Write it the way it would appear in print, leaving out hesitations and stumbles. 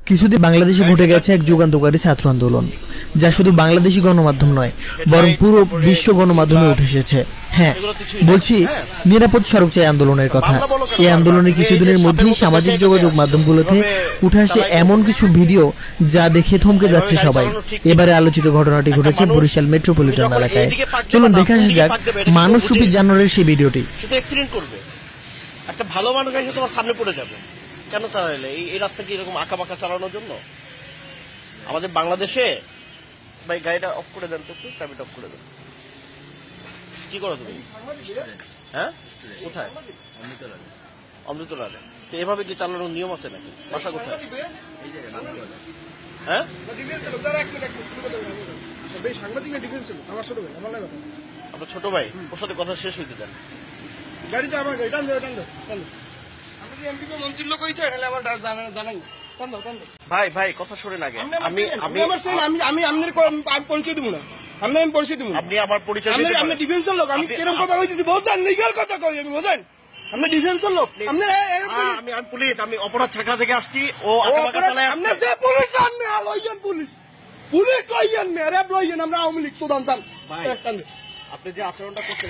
কিছুদিন বাংলাদেশে ঘটে গেছে এক যুগান্তকারী ছাত্র আন্দোলন, যা শুধু বাংলাদেশি গণমাধ্যম নয় বরং পুরো বিশ্ব গণমাধ্যমে উঠে এসেছে। হ্যাঁ, বলছি নিরাপদ সড়ক চাই আন্দোলনের কথা। এই আন্দোলনের কিছুদিনের মধ্যেই সামাজিক যোগাযোগ মাধ্যমগুলোতে উঠে আসে এমন কিছু ভিডিও যা দেখে থমকে যাচ্ছে সবাই। এবারে আলোচিত ঘটনাটি ঘটেছে বরিশাল মেট্রোপলিটন এলাকায়। চলুন দেখে আসা যাক মানুষরূপী জানোয়ারের সেই ভিডিওটি। একটা ভালো মানুষ এসে তোমার সামনে পড়ে যাবে কেন? তাহলে এই রাস্তা কি এরকম আঁকা বাঁকা চালানোর জন্য? আমাদের বাংলাদেশে ভাই গাড়িটা অফ করে দেন তো, একটু চাবিটা অফ করে দেন। কি করো তুমি? হ্যাঁ, কোথায়? অমৃতলালে। তো এভাবে কি চালানোর নিয়ম আছে নাকি? বাসা কোথায়? হ্যাঁ, আপনার ছোট ভাই, ওর সাথে কথা শেষ হইতে দেন। গাড়িতে আমার গাড়ি টান দাও, টান দাও, টান দাও। আমি এমপি কো মন্ত্রীর লোক হইছে, তাহলে আমার জানাই। টান দাও, টান দাও। ভাই ভাই কথা শুনেন আগে। আমি পরিচয় দিব না। আমি পরিচয় দিব। আপনি আমার পরিচয় দিতে। আপনি ডিফেন্সের লোক। আমি কিরকম কথা কইতেছি বুঝছেন? লিগ্যাল কথা কই আমি, বুঝছেন? আপনি ডিফেন্সের লোক। আমি পুলিশ, আমি অপরাধ শাখা থেকে আসছি। ও আকাবাকা চালায়। আপনি যে পুলিশ আনবে, লইয়েন পুলিশ। পুলিশ লইয়েন, র্যাব লইয়েন, আমরা আওয়ামী লীগ সুদান চান। ভাই আপনি যে আচরণটা করছেন